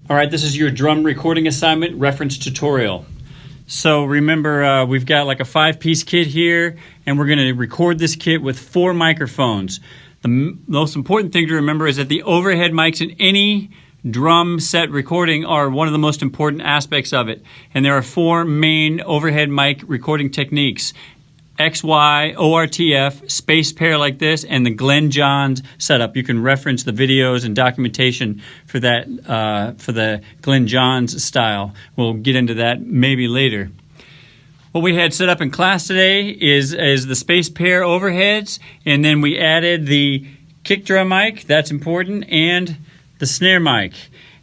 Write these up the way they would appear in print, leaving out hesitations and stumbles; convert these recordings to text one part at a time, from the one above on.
All right, this is your drum recording assignment reference tutorial. So remember, we've got like a 5-piece kit here, and we're going to record this kit with 4 microphones. The most important thing to remember is that the overhead mics in any drum set recording are one of the most important aspects of it. And there are 4 main overhead mic recording techniques: XY, ORTF, space pair like this, and the Glenn Johns setup. You can reference the videos and documentation for that, for the Glenn Johns style. We'll get into that maybe later. What we had set up in class today is the space pair overheads, and then we added the kick drum mic, that's important, and the snare mic.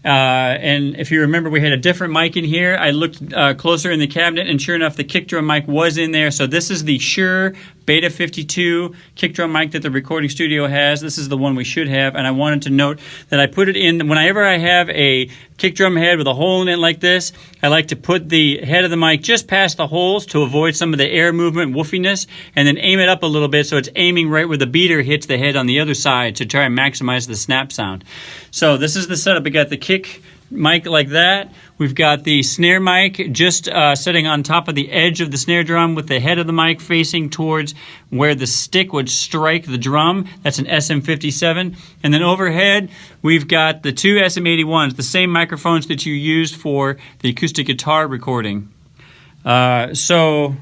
And if you remember, we had a different mic in here. I looked closer in the cabinet, and sure enough, the kick drum mic was in there. So this is the Shure Beta 52 kick drum mic that the recording studio has. This is the one we should have, and I wanted to note that I put it in whenever I have a kick drum head with a hole in it like this. I like to put the head of the mic just past the holes to avoid some of the air movement woofiness, and then aim it up a little bit so it's aiming right where the beater hits the head on the other side to try and maximize the snap sound. So this is the setup. We got the kick mic like that. We've got the snare mic just sitting on top of the edge of the snare drum with the head of the mic facing towards where the stick would strike the drum. That's an SM57. And then overhead, we've got the 2 SM81s, the same microphones that you use for the acoustic guitar recording. So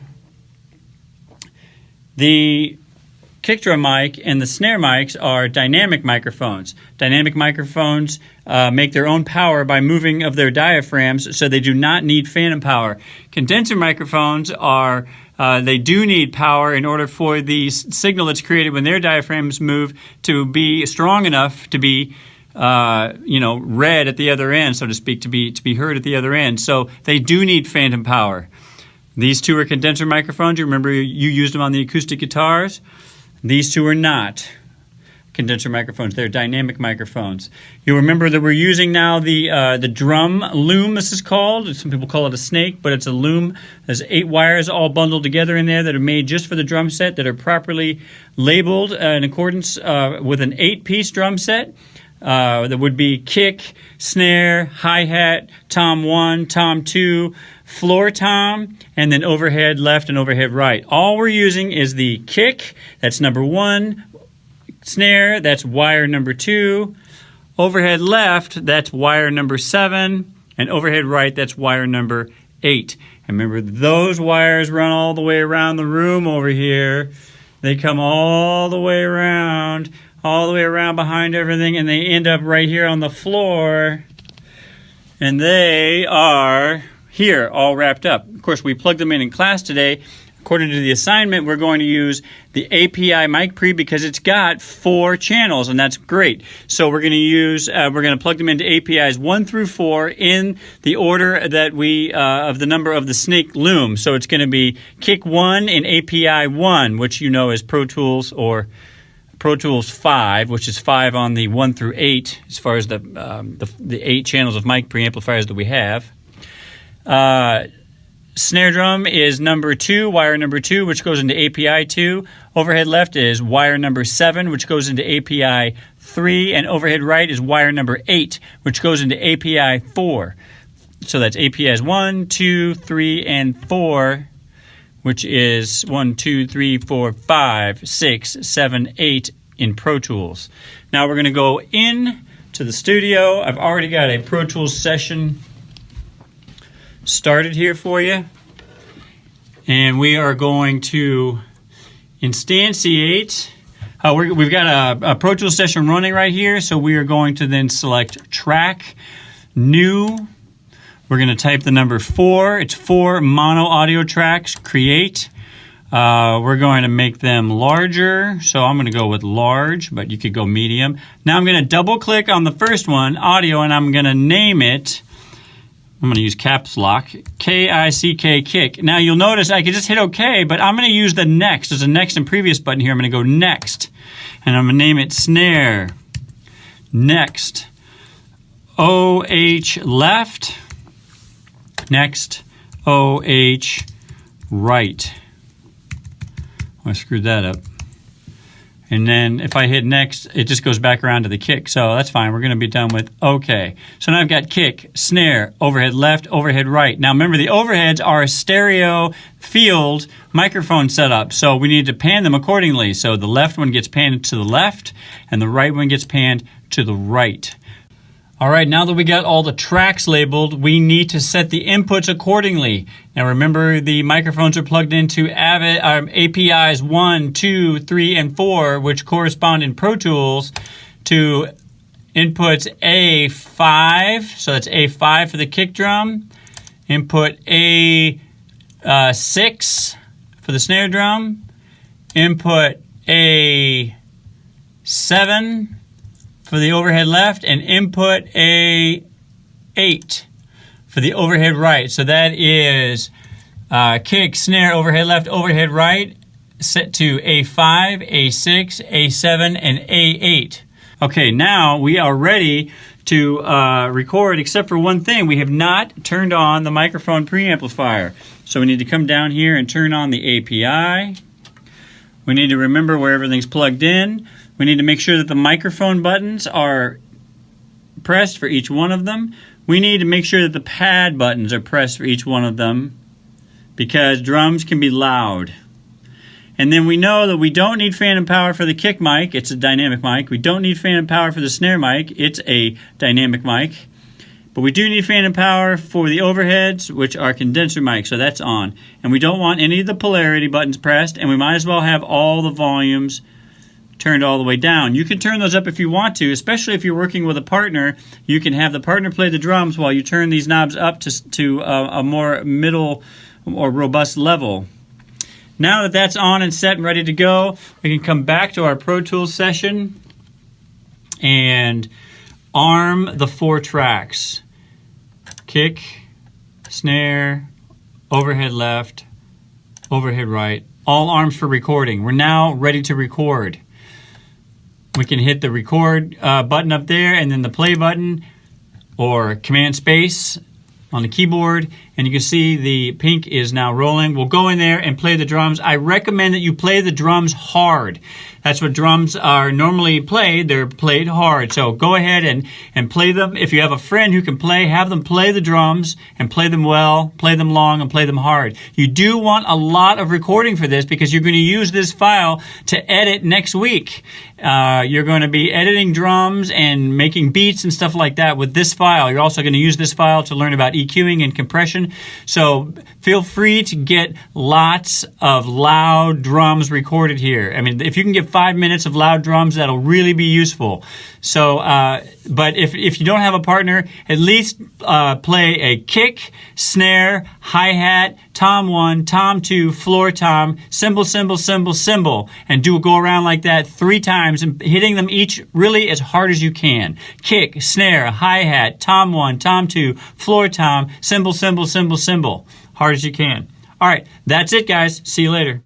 the kick drum mic and the snare mics are dynamic microphones. Dynamic microphones make their own power by moving of their diaphragms, so they do not need phantom power. Condenser microphones are, they do need power in order for the signal that's created when their diaphragms move to be strong enough to be read at the other end, so to speak, to be heard at the other end. So they do need phantom power. These 2 are condenser microphones. You remember you used them on the acoustic guitars. These 2 are not condenser microphones. They're dynamic microphones. You'll remember that we're using now the drum loom, this is called. Some people call it a snake, but it's a loom. There's 8 wires all bundled together in there that are made just for the drum set, that are properly labeled in accordance with an 8-piece drum set. That would be kick, snare, hi-hat, tom 1, tom 2, floor tom, and then overhead left and overhead right. All we're using is the kick, that's number 1, snare, that's wire number 2, overhead left, that's wire number 7, and overhead right, that's wire number 8. And remember, those wires run all the way around the room over here. They come all the way around behind everything, and they end up right here on the floor, and they are here all wrapped up. Of course, we plugged them in class today. According to the assignment, we're going to use the API mic pre because it's got 4 channels, and that's great. So we're going to use, we're going to plug them into APIs 1 through 4 in the order that we, of the number of the snake loom. So it's going to be kick 1 in API 1, which you know is Pro Tools or Pro Tools 5, which is 5 on the 1 through 8 as far as the 8 channels of mic preamplifiers that we have. Snare drum is number 2, wire number 2, which goes into API 2. Overhead left is wire number 7, which goes into API 3. And overhead right is wire number 8, which goes into API 4. So that's APIs 1, 2, 3, and 4, which is 1, 2, 3, 4, 5, 6, 7, 8 in Pro Tools. Now we're going to go in to the studio. I've already got a Pro Tools session started here for you, and we are going to instantiate. We've got a Pro Tools session running right here, so we are going to then select track, new. We're going to type the number 4. It's 4 mono audio tracks, create. We're going to make them larger, so I'm going to go with large, but you could go medium. Now I'm going to double click on the first one, audio, and I'm going to name it, I'm going to use caps lock, K-I-C-K, kick. Now you'll notice I can just hit OK, but I'm going to use the next. There's a next and previous button here. I'm going to go next, and I'm going to name it snare. Next, OH left. Next, OH right. I screwed that up. And then if I hit next, it just goes back around to the kick. So that's fine. We're going to be done with okay. So now I've got kick, snare, overhead left, overhead right. Now remember, the overheads are a stereo field microphone setup. So we need to pan them accordingly. So the left one gets panned to the left and the right one gets panned to the right. All right, now that we got all the tracks labeled, we need to set the inputs accordingly. Now remember, the microphones are plugged into APIs 1, 2, 3, and 4, which correspond in Pro Tools to inputs A5, so that's A5 for the kick drum, input A6 for the snare drum, input A7 for the overhead left, and input A8 for the overhead right. So that is kick, snare, overhead left, overhead right, set to A5, A6, A7, and A8. Okay, now we are ready to record, except for one thing. We have not turned on the microphone preamplifier. So we need to come down here and turn on the API. We need to remember where everything's plugged in. We need to make sure that the microphone buttons are pressed for each one of them. We need to make sure that the pad buttons are pressed for each one of them, because drums can be loud. And then we know that we don't need phantom power for the kick mic. It's a dynamic mic. We don't need phantom power for the snare mic. It's a dynamic mic. But we do need phantom power for the overheads, which are condenser mics, so that's on. And we don't want any of the polarity buttons pressed, and we might as well have all the volumes turned all the way down. You can turn those up if you want to, especially if you're working with a partner. You can have the partner play the drums while you turn these knobs up to a more middle or robust level. Now that that's on and set and ready to go, we can come back to our Pro Tools session and arm the 4 tracks. Kick, snare, overhead left, overhead right, all arms for recording. We're now ready to record. We can hit the record button up there, and then the play button or command space on the keyboard, and you can see the pink is now rolling. We'll go in there and play the drums. I recommend that you play the drums hard. That's what drums are normally played. They're played hard. So go ahead and play them. If you have a friend who can play, have them play the drums and play them well, play them long, and play them hard. You do want a lot of recording for this, because you're going to use this file to edit next week. You're going to be editing drums and making beats and stuff like that with this file. You're also going to use this file to learn about EQing and compression. So feel free to get lots of loud drums recorded here. I mean, if you can get 5 minutes of loud drums, that'll really be useful. So, but if you don't have a partner, at least play a kick, snare, hi-hat, tom 1, tom 2, floor tom, cymbal, cymbal, cymbal, cymbal, and go around like that 3 times, and hitting them each really as hard as you can. Kick, snare, hi-hat, tom 1, tom 2, floor tom, cymbal, cymbal, cymbal, cymbal, hard as you can. All right, that's it, guys. See you later.